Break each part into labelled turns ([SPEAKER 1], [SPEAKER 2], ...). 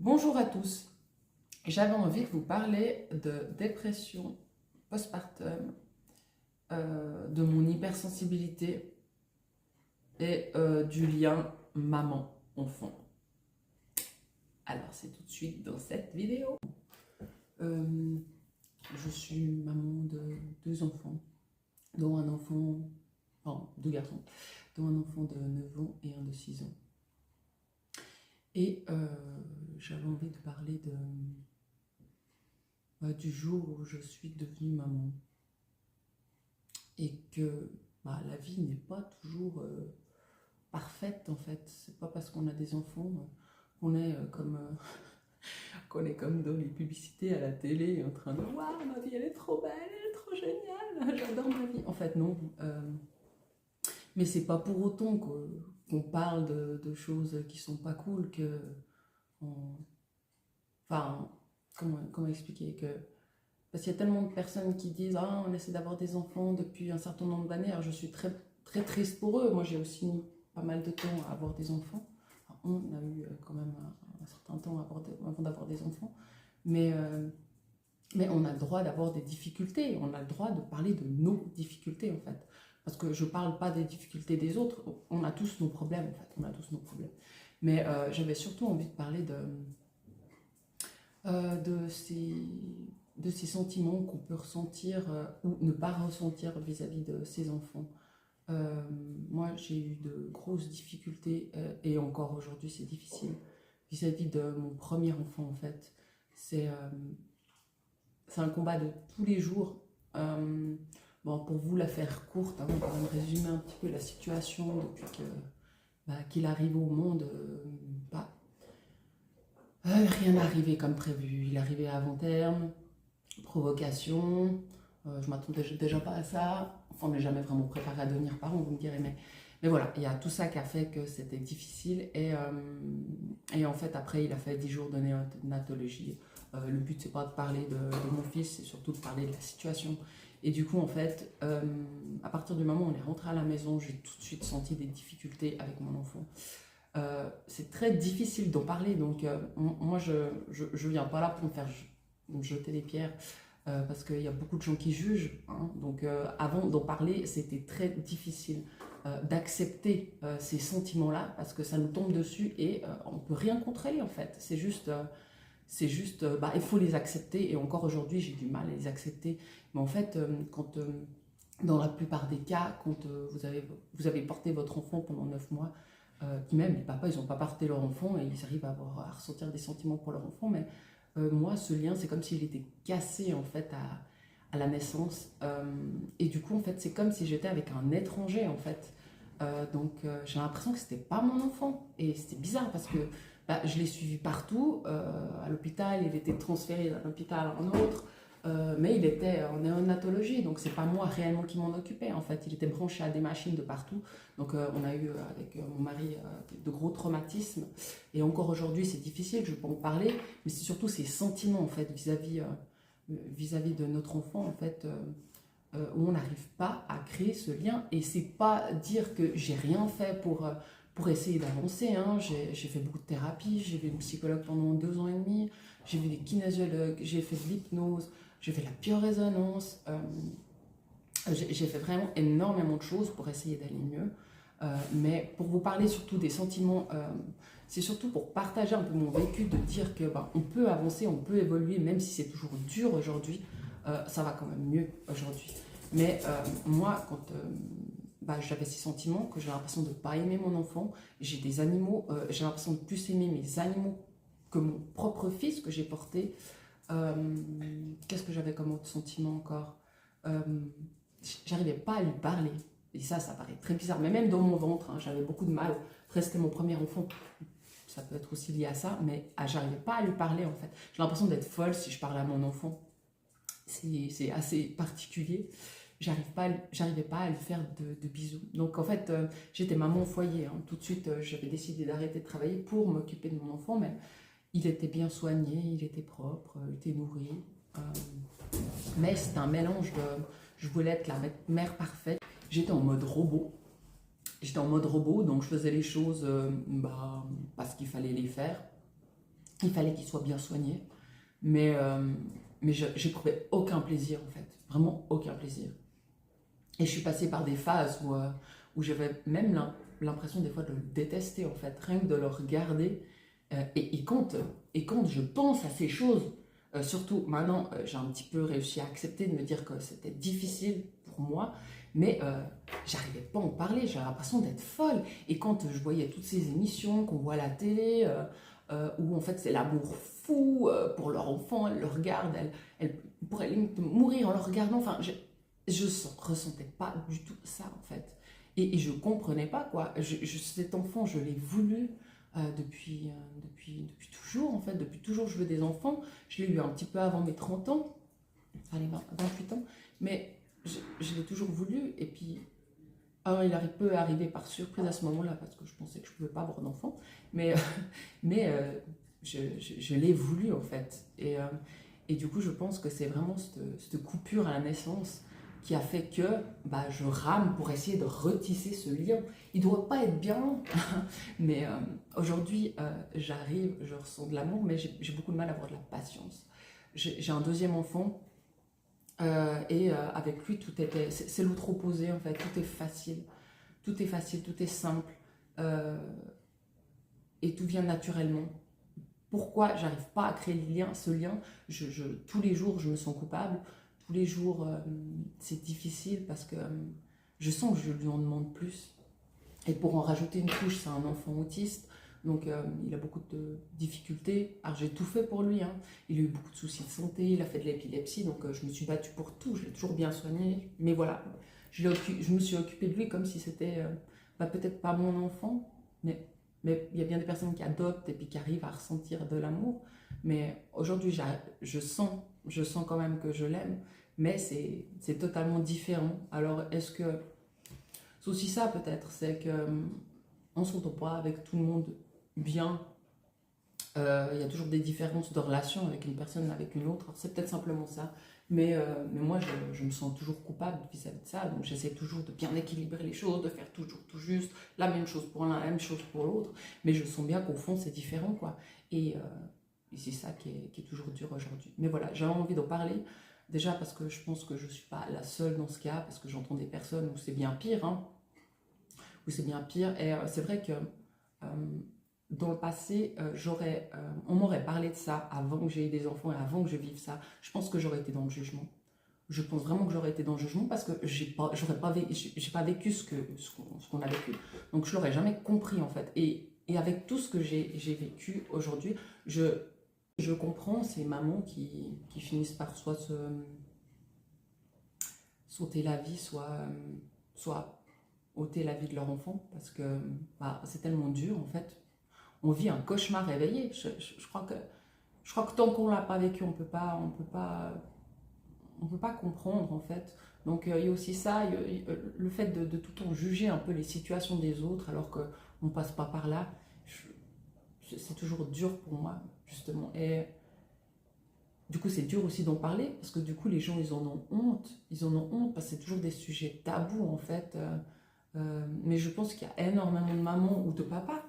[SPEAKER 1] Bonjour à tous, j'avais envie de vous parler de dépression postpartum, de mon hypersensibilité et du lien maman-enfant. Alors c'est tout de suite dans cette vidéo. Euh, je suis maman de deux enfants, dont un enfant, enfin deux garçons, dont un enfant de 9 ans et un de 6 ans. Et j'avais envie de parler du jour où je suis devenue maman. Et que la vie n'est pas toujours parfaite en fait. C'est pas parce qu'on a des enfants qu'on est qu'on est comme dans les publicités à la télé en train de waouh, ma vie elle est trop belle, elle est trop géniale, j'adore ma vie. En fait non. Mais c'est pas pour autant qu'on parle de choses qui sont pas cool que on- enfin comment expliquer que parce qu'il y a tellement de personnes qui disent ah, on essaie d'avoir des enfants depuis un certain nombre d'années. Alors je suis très, très triste pour eux. Moi j'ai aussi mis pas mal de temps à avoir des enfants. Enfin, on a eu quand même un certain temps avant d'avoir des enfants. Mais, euh, mais on a le droit d'avoir des difficultés. On a le droit de parler de nos difficultés en fait. Parce que je parle pas des difficultés des autres. On a tous nos problèmes en fait. On a tous nos problèmes. Mais j'avais surtout envie de parler de ces sentiments qu'on peut ressentir ou ne pas ressentir vis-à-vis de ses enfants. Euh, Moi, j'ai eu de grosses difficultés et encore aujourd'hui, c'est difficile vis-à-vis de mon premier enfant en fait. C'est euh, c'est un combat de tous les jours. Bon, pour vous la faire courte, hein, on va quand même résumer un petit peu la situation depuis qu'il arrive au monde. Rien n'est arrivé comme prévu. Il est arrivé avant terme, provocation. Je m'attendais déjà pas à ça. Enfin, on n'est jamais vraiment préparé à devenir parent, vous me direz. Mais voilà, il y a tout ça qui a fait que c'était difficile. Et en fait, après, il a fait 10 jours de néonatologie. Le but, c'est pas de parler de mon fils, c'est surtout de parler de la situation. Et du coup, en fait, à partir du moment où on est rentré à la maison, j'ai tout de suite senti des difficultés avec mon enfant. C'est très difficile d'en parler, donc moi je viens pas là pour me faire jeter des pierres parce qu'il y a beaucoup de gens qui jugent, hein. Donc avant d'en parler, c'était très difficile d'accepter ces sentiments-là parce que ça nous tombe dessus et on peut rien contrôler en fait. Il faut les accepter et encore aujourd'hui j'ai du mal à les accepter. Mais en fait, dans la plupart des cas, quand vous avez porté votre enfant pendant 9 mois, puis même les papas, ils n'ont pas porté leur enfant et ils arrivent à ressentir des sentiments pour leur enfant. Mais moi, ce lien, c'est comme s'il était cassé en fait à la naissance. Et du coup, en fait, c'est comme si j'étais avec un étranger en fait. J'ai l'impression que c'était pas mon enfant. Et c'était bizarre parce que je l'ai suivi partout. À l'hôpital, il était transféré d'un hôpital à un autre. Mais il était en néonatologie, donc c'est pas moi réellement qui m'en occupais en fait. Il était branché à des machines de partout. Donc on a eu avec mon mari de gros traumatismes. Et encore aujourd'hui, c'est difficile, je peux en parler, mais c'est surtout ces sentiments en fait vis-à-vis de notre enfant en fait. Où on n'arrive pas à créer ce lien. Et c'est pas dire que j'ai rien fait pour essayer d'avancer, hein. J'ai fait beaucoup de thérapie, j'ai vu une psychologue pendant 2 ans et demi, j'ai vu des kinésiologues, j'ai fait de l'hypnose, j'ai fait de la biorésonance, j'ai fait vraiment énormément de choses pour essayer d'aller mieux. Mais pour vous parler surtout des sentiments, c'est surtout pour partager un peu mon vécu, de dire que on peut avancer, on peut évoluer, même si c'est toujours dur aujourd'hui, ça va quand même mieux aujourd'hui. Mais moi, quand j'avais ces sentiments, que j'ai l'impression de ne pas aimer mon enfant, j'ai des animaux, j'ai l'impression de plus aimer mes animaux que mon propre fils que j'ai porté. Qu'est-ce que j'avais comme autre sentiment encore? Euh, J'arrivais pas à lui parler. Et ça paraît très bizarre. Mais même dans mon ventre, hein, j'avais beaucoup de mal. Après, c'était mon premier enfant. Ça peut être aussi lié à ça. Mais j'arrivais pas à lui parler, en fait. J'ai l'impression d'être folle si je parlais à mon enfant. C'est assez particulier. J'arrivais pas à lui faire de bisous. Donc, en fait, j'étais maman au foyer, hein. Tout de suite, j'avais décidé d'arrêter de travailler pour m'occuper de mon enfant. Mais il était bien soigné, il était propre, il était nourri. Euh, mais c'était un mélange de... Je voulais être la mère parfaite. J'étais en mode robot. J'étais en mode robot, donc je faisais les choses parce qu'il fallait les faire. Il fallait qu'il soit bien soigné. Mais, mais j'éprouvais aucun plaisir, en fait. Vraiment aucun plaisir. Et je suis passée par des phases où j'avais même l'impression des fois de le détester, en fait. Rien que de le regarder. Et quand je pense à ces choses, surtout maintenant, j'ai un petit peu réussi à accepter de me dire que c'était difficile pour moi, mais j'arrivais pas à en parler, j'avais l'impression d'être folle. Et quand je voyais toutes ces émissions qu'on voit à la télé, où en fait c'est l'amour fou pour leur enfant, elle le regarde, elle pourrait limite mourir en le regardant, enfin je ressentais pas du tout ça en fait. Et je comprenais pas quoi, cet enfant je l'ai voulu, depuis toujours, en fait, depuis toujours je veux des enfants. Je l'ai eu un petit peu avant mes 30 ans, allez, 28 ans, mais je l'ai toujours voulu. Et puis, alors peut arriver par surprise à ce moment-là, parce que je pensais que je ne pouvais pas avoir d'enfant, mais, je l'ai voulu, en fait. Et du coup, je pense que c'est vraiment cette coupure à la naissance qui a fait que je rame pour essayer de retisser ce lien. Il ne doit pas être bien, mais aujourd'hui, j'arrive, je ressens de l'amour, mais j'ai beaucoup de mal à avoir de la patience. J'ai un deuxième enfant, et avec lui, c'est l'autre opposé en fait, tout est facile, tout est simple, et tout vient naturellement. Pourquoi j'arrive pas à créer ce lien, tous les jours, je me sens coupable. Tous les jours, c'est difficile parce que je sens que je lui en demande plus. Et pour en rajouter une couche, c'est un enfant autiste, donc il a beaucoup de difficultés. Alors j'ai tout fait pour lui, hein. Il a eu beaucoup de soucis de santé, il a fait de l'épilepsie, donc je me suis battue pour tout, je l'ai toujours bien soigné. Mais voilà, je me suis occupée de lui comme si c'était peut-être pas mon enfant, mais il y a bien des personnes qui adoptent et puis qui arrivent à ressentir de l'amour. Mais aujourd'hui, je sens quand même que je l'aime, mais c'est totalement différent. Alors, est-ce que c'est aussi ça peut-être, c'est que on ne s'entend pas avec tout le monde bien. Il y a toujours des différences de relation avec une personne, avec une autre. C'est peut-être simplement ça. Mais moi, je me sens toujours coupable vis-à-vis de ça. Donc, j'essaie toujours de bien équilibrer les choses, de faire toujours tout juste, la même chose pour l'un, la même chose pour l'autre. Mais je sens bien qu'au fond, c'est différent, quoi. Et c'est ça qui est toujours dur aujourd'hui. Mais voilà, j'avais envie d'en parler. Déjà parce que je pense que je ne suis pas la seule dans ce cas, parce que j'entends des personnes où c'est bien pire, hein, où c'est bien pire. Et c'est vrai que dans le passé, on m'aurait parlé de ça avant que j'ai eu des enfants et avant que je vive ça. Je pense que j'aurais été dans le jugement. Je pense vraiment que j'aurais été dans le jugement parce que j'ai pas vécu ce qu'on a vécu. Donc je l'aurais jamais compris en fait. Et avec tout ce que j'ai vécu aujourd'hui, je comprends ces mamans qui finissent par soit sauter la vie, soit ôter la vie de leur enfant, parce que c'est tellement dur en fait. On vit un cauchemar réveillé. Je crois que tant qu'on l'a pas vécu, on peut pas comprendre en fait. Donc il y a aussi ça, le fait de tout le temps juger un peu les situations des autres alors qu'on passe pas par là. C'est toujours dur pour moi justement. Et du coup, c'est dur aussi d'en parler parce que du coup, les gens, ils en ont honte. Ils en ont honte parce que c'est toujours des sujets tabous en fait. Mais je pense qu'il y a énormément de mamans ou de papas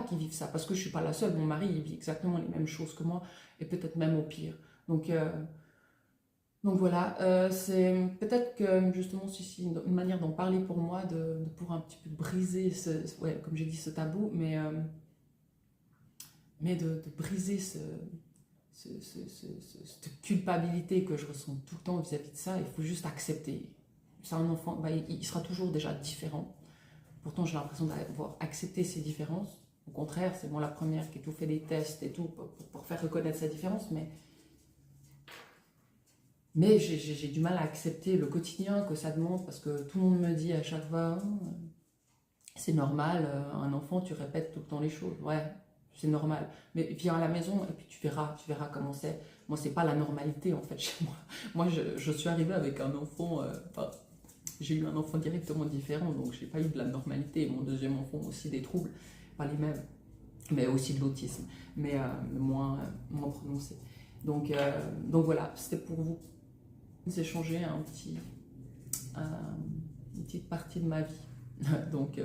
[SPEAKER 1] qui vivent ça. Parce que je ne suis pas la seule. Mon mari, il vit exactement les mêmes choses que moi et peut-être même au pire. Donc voilà, c'est peut-être que justement, c'est une manière d'en parler pour moi, de pouvoir un petit peu briser, comme j'ai dit, ce tabou, mais de briser cette culpabilité que je ressens tout le temps vis-à-vis de ça. Il faut juste accepter. C'est un enfant, il sera toujours déjà différent. Pourtant, j'ai l'impression d'avoir accepté ses différences. Au contraire, c'est moi la première qui a tout fait des tests et tout pour faire reconnaître sa différence, mais j'ai du mal à accepter le quotidien que ça demande parce que tout le monde me dit à chaque fois c'est normal, un enfant, tu répètes tout le temps les choses. Ouais, c'est normal. Mais viens à la maison et puis tu verras comment c'est. Moi, c'est pas la normalité en fait chez moi. Moi, je suis arrivée avec un enfant, j'ai eu un enfant directement différent, donc j'ai pas eu de la normalité. Mon deuxième enfant aussi des troubles, pas les mêmes, mais aussi de l'autisme, mais moins prononcé. Donc voilà, c'était pour vous échanger une petite partie de ma vie. Donc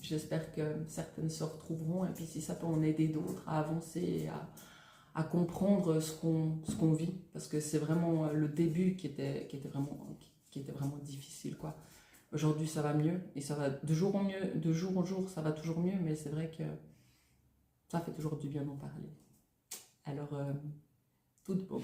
[SPEAKER 1] j'espère que certaines se retrouveront, et puis si ça peut en aider d'autres à avancer et à comprendre ce qu'on vit, parce que c'est vraiment le début qui était vraiment difficile, quoi. Aujourd'hui, ça va mieux, et ça va de jour en jour, ça va toujours mieux, mais c'est vrai que ça fait toujours du bien d'en parler. Alors, tout beau.